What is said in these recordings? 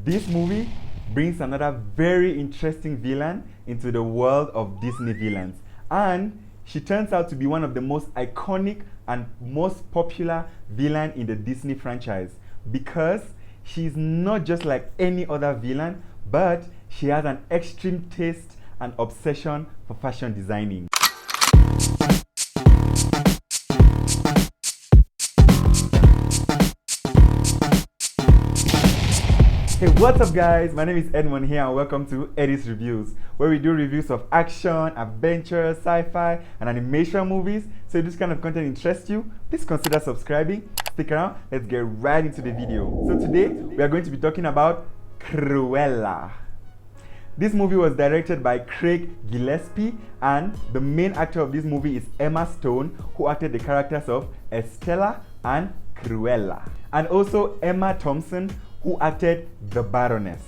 this movie brings another very interesting villain into the world of Disney villains, and she turns out to be one of the most iconic and most popular villain in the Disney franchise because she's not just like any other villain, but she has an extreme taste and obsession for fashion designing. Hey, what's up guys? My name is Edmond here and welcome to Eddy's Reviews, where we do reviews of action, adventure, sci-fi and animation movies. So if this kind of content interests you, please consider subscribing. Stick around, let's get right into the video. So today we are going to be talking about Cruella. This movie was directed by Craig Gillespie, and the main actor of this movie is Emma Stone, who acted the characters of Estella and Cruella, and also Emma Thompson, who acted the Baroness.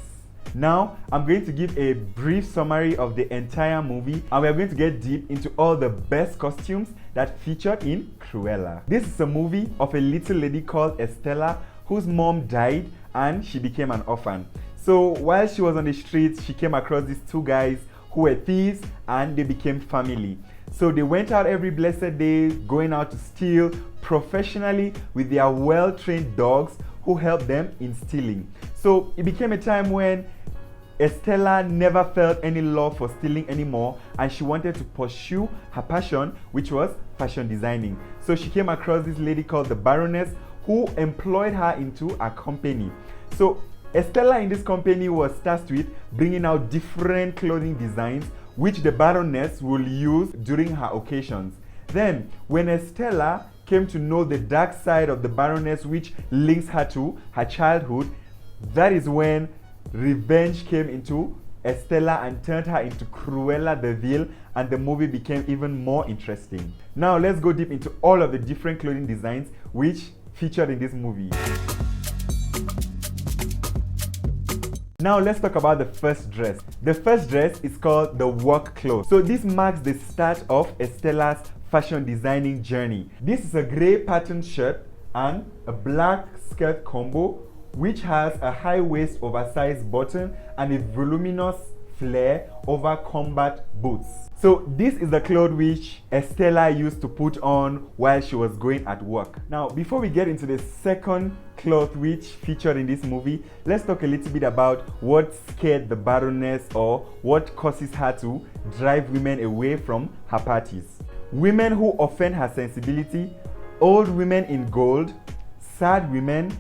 Now, I'm going to give a brief summary of the entire movie, and we are going to get deep into all the best costumes that featured in Cruella. This is a movie of a little lady called Estella, whose mom died and she became an orphan. So while she was on the streets, she came across these two guys who were thieves, and they became family. So they went out every blessed day, going out to steal professionally with their well-trained dogs who helped them in stealing. So it became a time when Estella never felt any love for stealing anymore, and she wanted to pursue her passion, which was fashion designing. So she came across this lady called the Baroness, who employed her into a company. So Estella in this company was tasked with bringing out different clothing designs which the Baroness will use during her occasions. Then when Estella came to know the dark side of the Baroness, which links her to her childhood, that is when revenge came into Estella and turned her into Cruella the Vil, and the movie became even more interesting. Now let's go deep into all of the different clothing designs which featured in this movie. Now let's talk about the first dress. The first dress is called the work clothes. So this marks the start of Estella's fashion designing journey. This is a grey patterned shirt and a black skirt combo which has a high waist oversized button and a voluminous flare over combat boots. So this is the cloth which Estella used to put on while she was going at work. Now before we get into the second cloth which featured in this movie, let's talk a little bit about what scared the Baroness, or what causes her to drive women away from her parties. Women who offend her sensibility, old women in gold, sad women,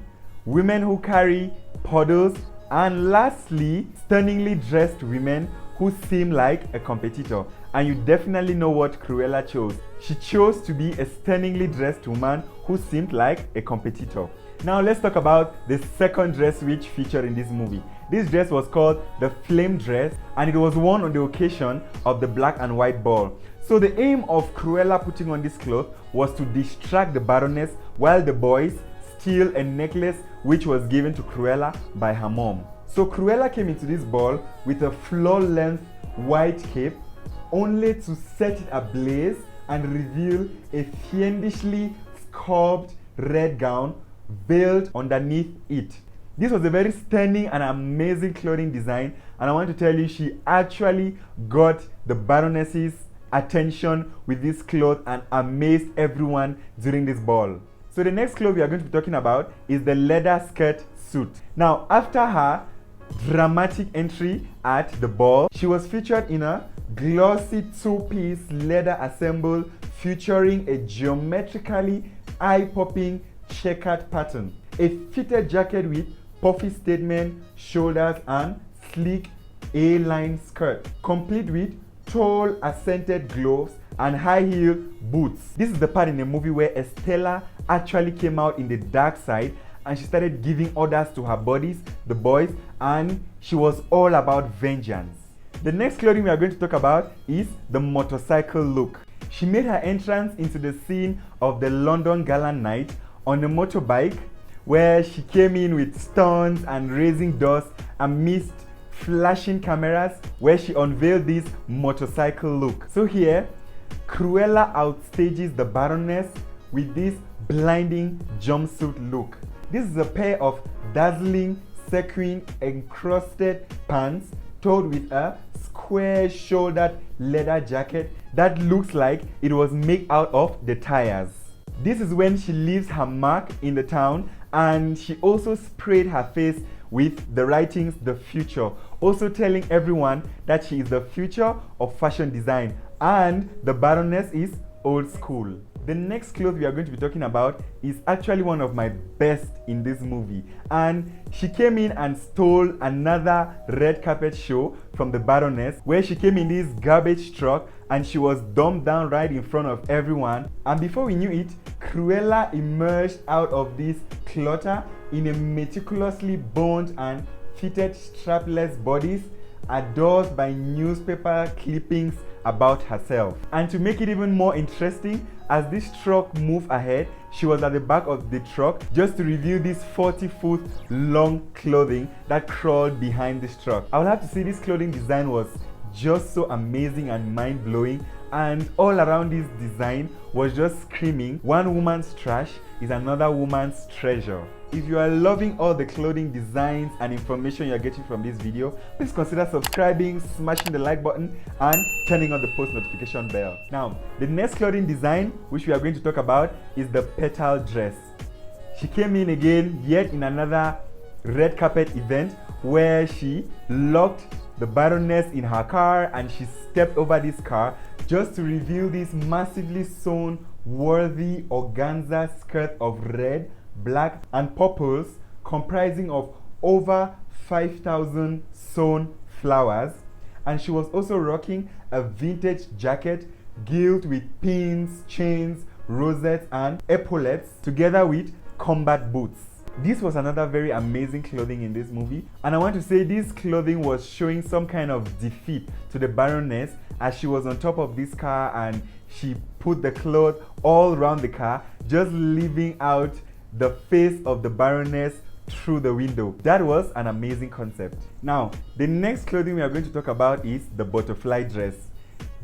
women who carry puddles, and lastly, stunningly dressed women who seem like a competitor. And you definitely know what Cruella chose. She chose to be a stunningly dressed woman who seemed like a competitor. Now let's talk about the second dress which featured in this movie. This dress was called the Flame Dress, and it was worn on the occasion of the black and white ball. So the aim of Cruella putting on this cloth was to distract the Baroness while the boys steal a necklace which was given to Cruella by her mom. So Cruella came into this ball with a floor-length white cape, only to set it ablaze and reveal a fiendishly sculpted red gown veiled underneath it. This was a very stunning and amazing clothing design, and I want to tell you, she actually got the Baroness's attention with this cloth and amazed everyone during this ball. So the next cloth we are going to be talking about is the leather skirt suit. Now after her dramatic entry at the ball, she was featured in a glossy two-piece leather ensemble featuring a geometrically eye-popping checkered pattern, a fitted jacket with puffy statement shoulders and sleek A-line skirt, complete with tall accented gloves and high-heel boots. This is the part in the movie where Estella actually came out in the dark side, and she started giving orders to her buddies, the boys, and she was all about vengeance. The next clothing we are going to talk about is the motorcycle look. She made her entrance into the scene of the London Gala night on a motorbike, where she came in with stunts and raising dust amidst flashing cameras, where she unveiled this motorcycle look. So here, Cruella outstages the Baroness with this blinding jumpsuit look. This is a pair of dazzling sequin encrusted pants toed with a square-shouldered leather jacket that looks like it was made out of the tires. This is when she leaves her mark in the town, and she also sprayed her face with the writings "The Future," also telling everyone that she is the future of fashion design and the Baroness is old school. The next clothes we are going to be talking about is actually one of my best in this movie, and she came in and stole another red carpet show from the Baroness, where she came in this garbage truck and she was dumped down right in front of everyone. And before we knew it, Cruella emerged out of this clutter in a meticulously boned and fitted strapless bodice, adorned by newspaper clippings about herself. And to make it even more interesting, as this truck moved ahead, she was at the back of the truck just to reveal this 40-foot long clothing that crawled behind this truck. I would have to say this clothing design was just so amazing and mind-blowing, and all around this design was just screaming, one woman's trash is another woman's treasure. If you are loving all the clothing designs and information you are getting from this video, please consider subscribing, smashing the like button, and turning on the post notification bell. Now, the next clothing design which we are going to talk about is the petal dress. She came in again yet in another red carpet event where she locked the Baroness in her car and she stepped over this car just to reveal this massively sewn worthy organza skirt of red, black and purples comprising of over 5,000 sewn flowers, and she was also rocking a vintage jacket gilt with pins, chains, rosettes and epaulets together with combat boots. This was another very amazing clothing in this movie, and I want to say this clothing was showing some kind of defeat to the Baroness as she was on top of this car and she put the cloth all around the car, just leaving out the face of the Baroness through the window. That was an amazing concept. Now, the next clothing we are going to talk about is the butterfly dress.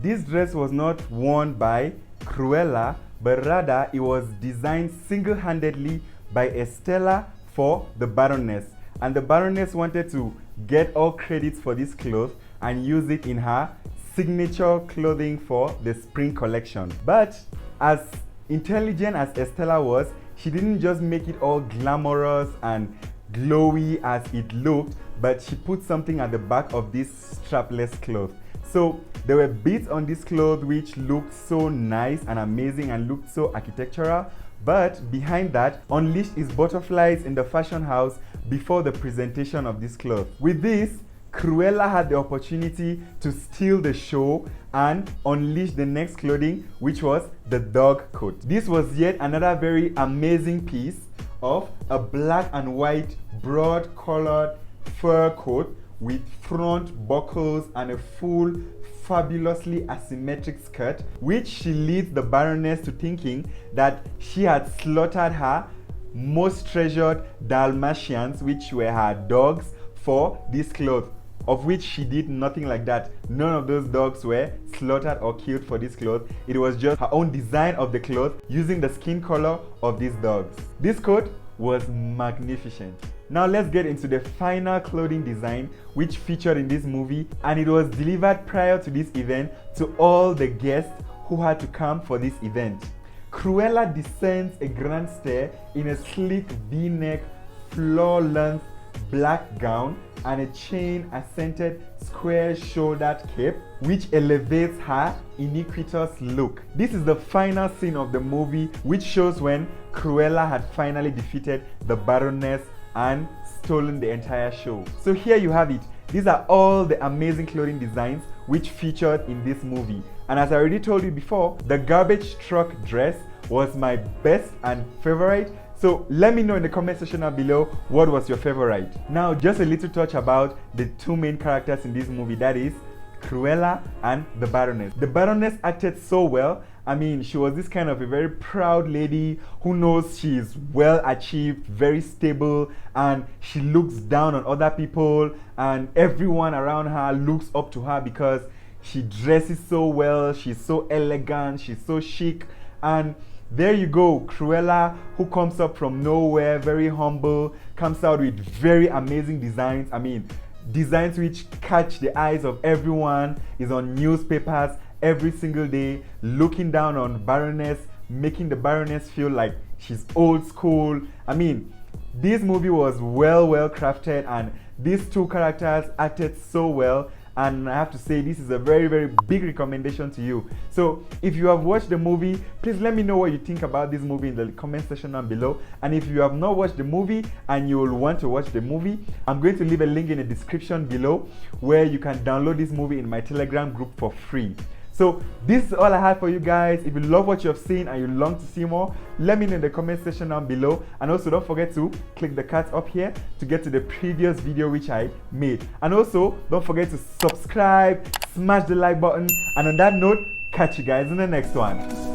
This dress was not worn by Cruella, but rather it was designed single-handedly by Estella for the Baroness. And the Baroness wanted to get all credits for this cloth and use it in her signature clothing for the spring collection. But as intelligent as Estella was, she didn't just make it all glamorous and glowy as it looked, but she put something at the back of this strapless cloth. So there were bits on this cloth which looked so nice and amazing and looked so architectural, but behind that, Unleashed is butterflies in the fashion house before the presentation of this cloth. With this, Cruella had the opportunity to steal the show and unleash the next clothing, which was the dog coat. This was yet another very amazing piece of a black and white broad colored fur coat with front buckles and a full fabulously asymmetric skirt, which she leads the Baroness to thinking that she had slaughtered her most treasured Dalmatians, which were her dogs, for this cloth, of which she did nothing like that. None of those dogs were slaughtered or killed for this cloth. It was just her own design of the cloth using the skin color of these dogs. This coat was magnificent. Now let's get into the final clothing design which featured in this movie, and it was delivered prior to this event to all the guests who had to come for this event. Cruella descends a grand stair in a sleek V-neck, floor-length black gown and a chain-accented square-shouldered cape which elevates her iniquitous look. This is the final scene of the movie which shows when Cruella had finally defeated the Baroness and stolen the entire show. So here you have it. These are all the amazing clothing designs which featured in this movie. And as I already told you before, the garbage truck dress was my best and favorite. So let me know in the comment section down below what was your favorite. Now just a little touch about the two main characters in this movie, that is Cruella and the Baroness. The Baroness acted so well. I mean, she was this kind of a very proud lady who knows she is well achieved, very stable, and she looks down on other people, and everyone around her looks up to her because she dresses so well, she's so elegant, she's so chic, and there you go, Cruella, who comes up from nowhere, very humble, comes out with very amazing designs. I mean, designs which catch the eyes of everyone, is on newspapers every single day, looking down on Baroness, making the Baroness feel like she's old school. I mean, this movie was well crafted, and these two characters acted so well, and I have to say this is a very big recommendation to you. So if you have watched the movie, please let me know what you think about this movie in the comment section down below. And if you have not watched the movie and you will want to watch the movie, I'm going to leave a link in the description below where you can download this movie in my Telegram group for free. So this is all I have for you guys. If you love what you have seen and you long to see more, let me know in the comment section down below. And also don't forget to click the card up here to get to the previous video which I made. And also don't forget to subscribe, smash the like button, and on that note, catch you guys in the next one.